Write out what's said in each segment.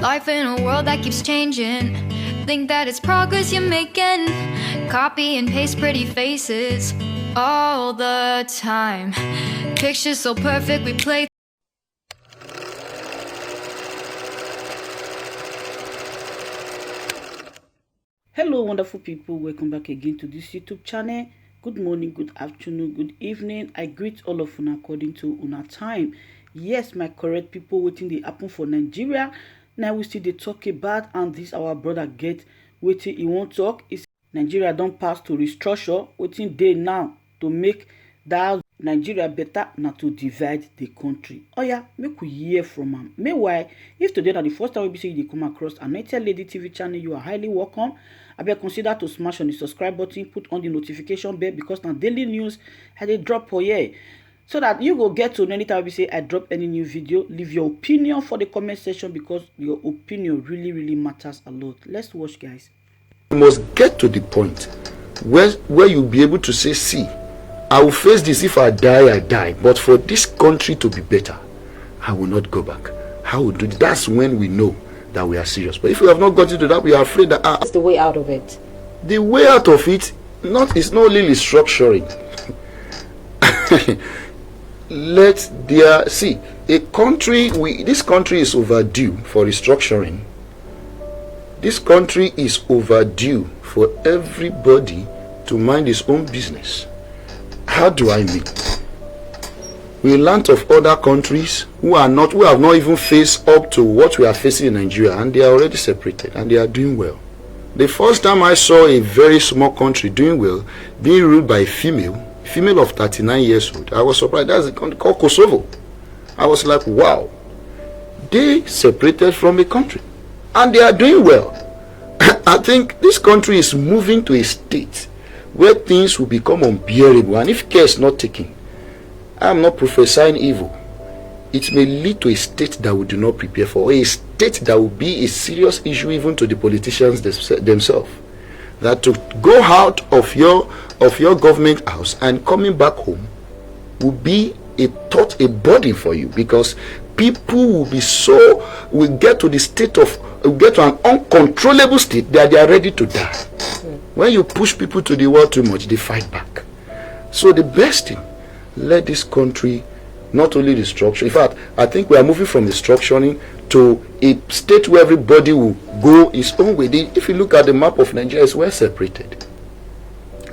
Life in a world that keeps changing. Think that it's progress you're making. Copy and paste pretty faces all the time. Pictures so perfect we play. Hello wonderful people, welcome back again to this YouTube channel. Good morning, good afternoon, good evening. I greet all of you according to una time. Yes, my correct people, waiting they happen for Nigeria. Now we see they talk about, and this our brother get waiting he won't talk is Nigeria don't pass to restructure, waiting day now to make that Nigeria better, not to divide the country. Oh yeah, make we hear from him. Meanwhile, if today are the first time we be say you come across ANOINTED Lady TV Channel, you are highly welcome. I beg consider to smash on the subscribe button, put on the notification bell, because now daily news had a drop for here, so that you go get to anytime we say I drop any new video. Leave your opinion for the comment section, because your opinion really matters a lot. Let's watch, guys. You must get to the point where you'll be able to say, see, I will face this. If I die, but for this country to be better, I will not go back. How will do it? That's when we know that we are serious. But if we have not got into that, we are afraid that that's the way out of it. The way out of it is not only restructuring. See, this country is overdue for restructuring. This country is overdue for everybody to mind his own business. How do I mean? We learnt of other countries who have not even faced up to what we are facing in Nigeria, and they are already separated and they are doing well. The first time I saw a very small country doing well, being ruled by a female of 39 years old, I was surprised. That's a country called Kosovo. I was like, wow, they separated from a country and they are doing well. I think this country is moving to a state where things will become unbearable, and if care is not taken, I am not prophesying evil, it may lead to a state that we do not prepare for, a state that will be a serious issue even to the politicians themselves. That to go out of your government house and coming back home will be a burden for you, because people will get to the state will get to an uncontrollable state that they are ready to die. When you push people to the wall too much, they fight back. So the best thing, let this country not only restructure. In fact, I think we are moving from restructuring to a state where everybody will go his own way. If you look at the map of Nigeria, it's well separated.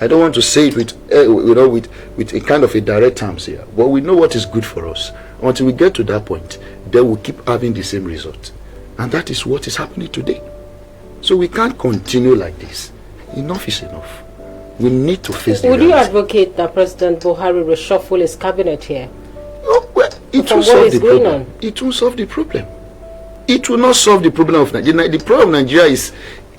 I don't want to say it with a kind of a direct terms here, but we know what is good for us. Until we get to that point, then we'll keep having the same result, and that is what is happening today. So we can't continue like this. Enough is enough. We need to face the reality. Would you advocate that President Buhari reshuffle his cabinet here? No, well, it will solve the problem. It will solve the problem. It will not solve the problem of Nigeria. The problem of Nigeria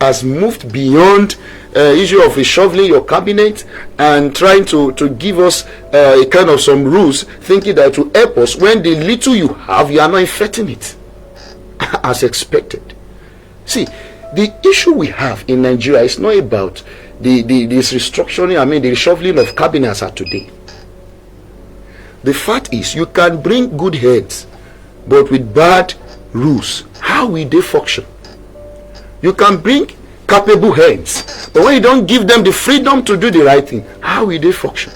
has moved beyond issue of reshuffling your cabinet and trying to give us a kind of some rules, thinking that to help us, when the little you have, you are not infecting it as expected. See, the issue we have in Nigeria is not about this restructuring, the reshuffling of cabinets are today. The fact is, you can bring good heads, but with bad rules, how will they function? You can bring capable heads, but when you don't give them the freedom to do the right thing, how will they function?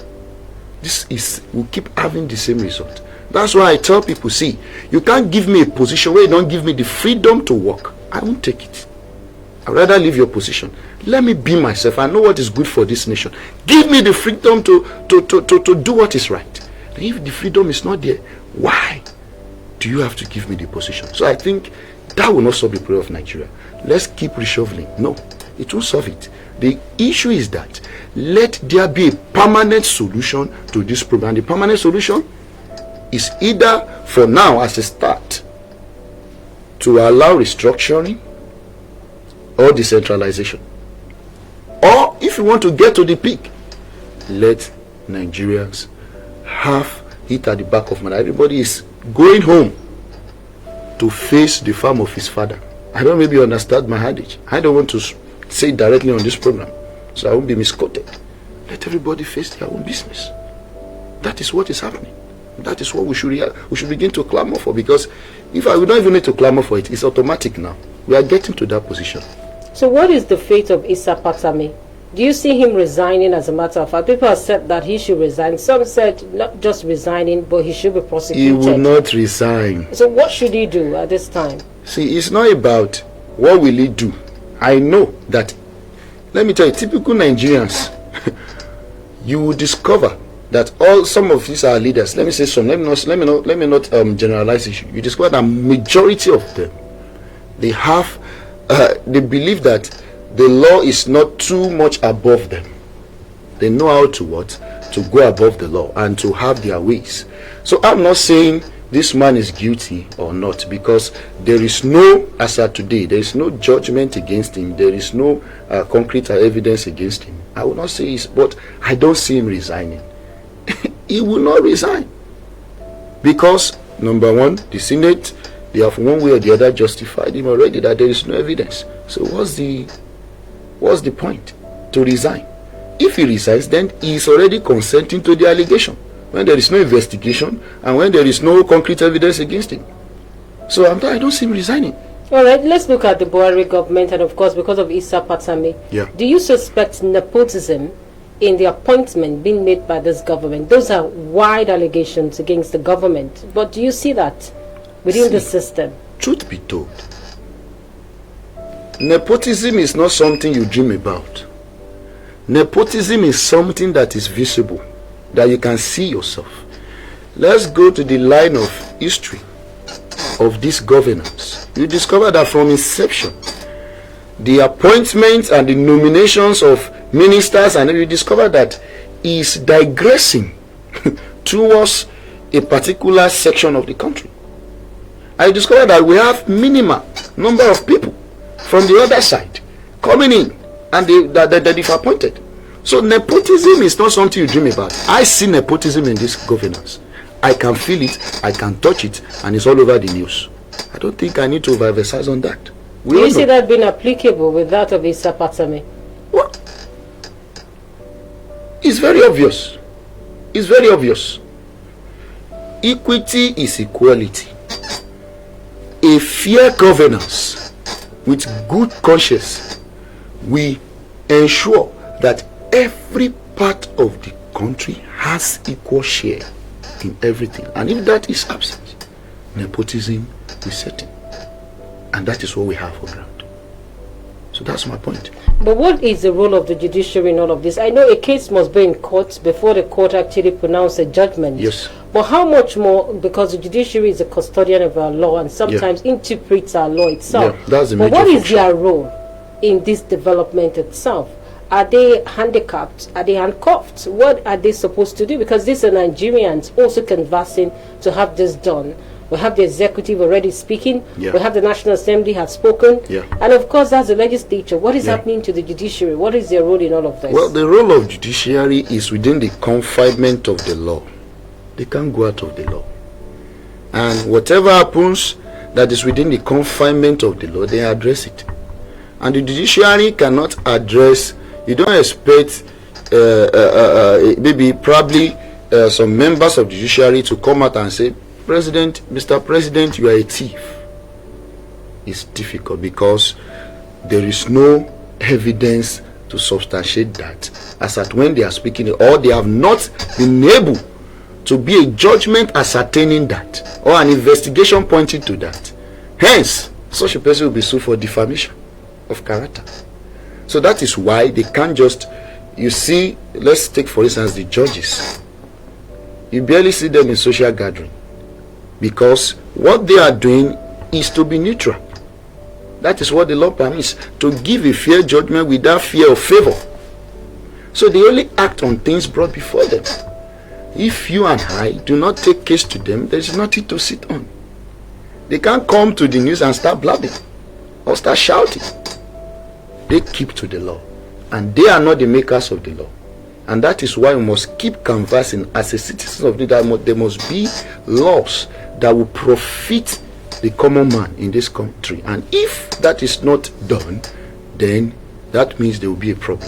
We'll keep having the same result. That's why I tell people, see, you can't give me a position where you don't give me the freedom to work. I won't take it. I'd rather leave your position. Let me be myself. I know what is good for this nation. Give me the freedom to do what is right. And if the freedom is not there, why do you have to give me the position? So I think that will not solve the problem of Nigeria. Let's keep reshuffling. No, it won't solve it. The issue is that let there be a permanent solution to this problem. And the permanent solution is either, for now as a start, to allow restructuring or decentralization, or if you want to get to the peak, let Nigerians have it at the back of my mind. Everybody is going home to face the farm of his father. I don't maybe understand my adage. I don't want to say it directly on this program, so I won't be misquoted. Let everybody face their own business. That is what is happening. That is what we should begin to clamor for, because we don't even need to clamor for it. It's automatic now. We are getting to that position. So what is the fate of Isa Pantami? Do you see him resigning? As a matter of fact, people have said that he should resign. Some said not just resigning, but he should be prosecuted. He will not resign. So what should he do at this time? See, it's not about what will he do. I know that, let me tell you, typical Nigerians, you will discover that some of these are leaders. Let me say some. Let me not generalize it. You discover that majority of them, they believe that the law is not too much above them. They know how to go above the law and to have their ways. So I'm not saying this man is guilty or not, because there is no, as of today, there is no judgment against him. There is no concrete evidence against him. I will not say but I don't see him resigning. He will not resign, because number one, the Senate, they have one way or the other justified him already that there is no evidence. So what's the point to resign? If he resigns, then he is already consenting to the allegation when there is no investigation and when there is no concrete evidence against him. So I don't see him resigning. All right, let's look at the Buhari government, and of course, because of Isa Pantami, do you suspect nepotism in the appointment being made by this government? Those are wide allegations against the government, but do you see that within the system? Truth be told, nepotism is not something you dream about. Nepotism is something that is visible, that you can see yourself. Let's go to the line of history of this governance. You discover that from inception, the appointments and the nominations of ministers, and you discover that he is digressing towards a particular section of the country. I discovered that we have minimal number of people from the other side coming in, and they've appointed. So nepotism is not something you dream about. I see nepotism in this governance. I can feel it, I can touch it, and it's all over the news. I don't think I need to emphasize on that. Do you see that being applicable with that of Isa Pantami? Well, it's very obvious. It's very obvious. Equity is equality. A fair governance with good conscience, we ensure that every part of the country has equal share in everything. And if that is absent, nepotism is set in. And that is what we have on ground. So that's my point. But what is the role of the judiciary in all of this? I know a case must be in court before the court actually pronounces a judgment. Yes. But how much more, because the judiciary is a custodian of our law and sometimes interprets our law itself. Yeah, that's the but major what is function. their role in this development itself? Are they handicapped? Are they handcuffed? What are they supposed to do? Because these are Nigerians also conversing to have this done. We have the executive already speaking. Yeah. We have the National Assembly has spoken. Yeah. And of course, that's the legislature. What is happening to the judiciary? What is their role in all of this? Well, the role of judiciary is within the confinement of the law. They can't go out of the law. And whatever happens that is within the confinement of the law, they address it. And the judiciary cannot address. You don't expect probably some members of the judiciary to come out and say, Mr. President, you are a thief. It's difficult because there is no evidence to substantiate that, as at when they are speaking, or they have not been able to be a judgment ascertaining that, or an investigation pointing to that. Hence, such a person will be sued for defamation of character. So that is why they can't just, you see, let's take for instance the judges. You barely see them in social gathering, because what they are doing is to be neutral. That is what the law permits, to give a fair judgment without fear of favor. So they only act on things brought before them. If you and I do not take case to them, there is nothing to sit on. They can't come to the news and start blabbing or start shouting. They keep to the law, and they are not the makers of the law. And that is why we must keep conversing as a citizen of the that there must be laws that will profit the common man in this country. And if that is not done, then that means there will be a problem.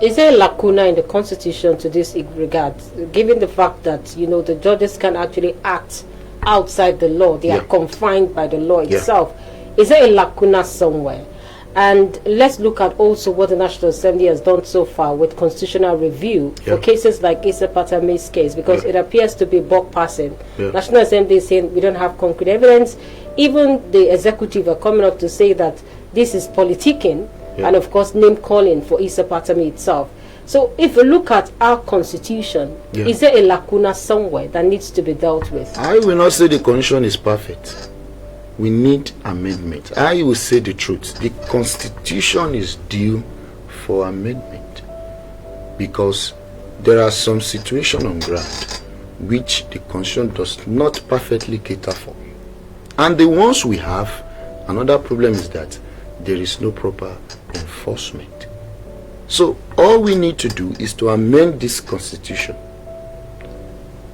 Is there a lacuna in the constitution to this regard, given the fact that the judges can actually act outside the law. They are confined by the law itself. Is there a lacuna somewhere? And let's look at also what the National Assembly has done so far with constitutional review for cases like Isa Pantami's case, because it appears to be buck passing. National Assembly is saying we don't have concrete evidence. Even the executive are coming up to say that this is politicking, and of course name calling for Isa Pantami itself. So if we look at our constitution, is there a lacuna somewhere that needs to be dealt with? I will not say the constitution is perfect. We need amendment. I will say the truth. The constitution is due for amendment because there are some situations on ground which the constitution does not perfectly cater for. And the ones we have, another problem is that there is no proper enforcement. So all we need to do is to amend this constitution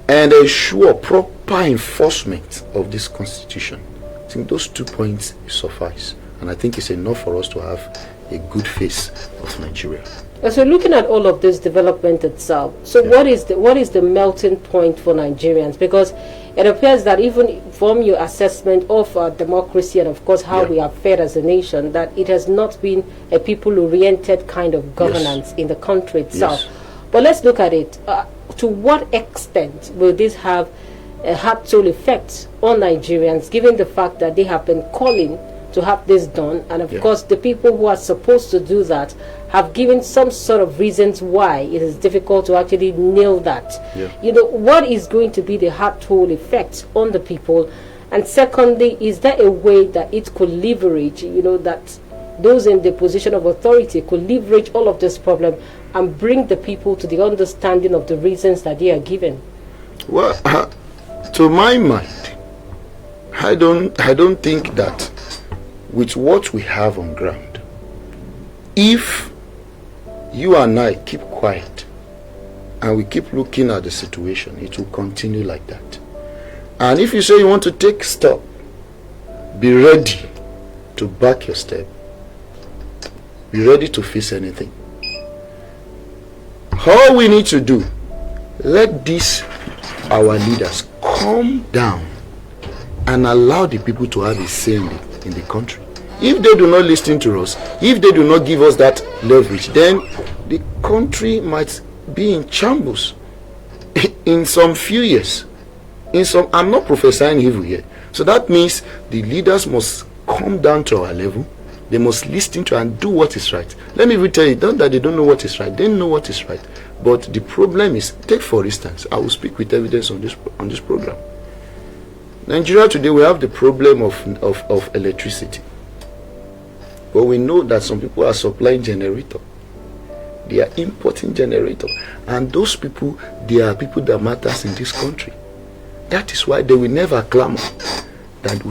and ensure proper enforcement of this constitution. I think those 2 points suffice, and I think it's enough for us to have a good face of Nigeria. So looking at all of this development itself, so what is the melting point for Nigerians? Because it appears that even from your assessment of democracy and of course how we are fared as a nation, that it has not been a people-oriented kind of governance in the country itself. But let's look at it. To what extent will this have a hard-toll effect on Nigerians, given the fact that they have been calling to have this done, and of course the people who are supposed to do that have given some sort of reasons why it is difficult to actually nail that. You know, what is going to be the hard-toll effect on the people? And secondly, is there a way that it could leverage, you know, that those in the position of authority could leverage all of this problem and bring the people to the understanding of the reasons that they are given? Well, to my mind, I don't think that with what we have on ground, if you and I keep quiet and we keep looking at the situation, it will continue like that. And if you say you want to take step, be ready to back your step. Be ready to face anything. All we need to do, let these our leaders calm down and allow the people to have a say in the country. If they do not listen to us, if they do not give us that leverage, then the country might be in shambles in some few years. I'm not prophesying evil here. So that means the leaders must come down to our level. They must listen to and do what is right. Let me tell you, not that they don't know what is right. They know what is right. But the problem is, take for instance, I will speak with evidence on this program. Nigeria today, we have the problem of electricity. But we know that some people are supplying generator. They are importing generator. And those people, they are people that matters in this country. That is why they will never clamor that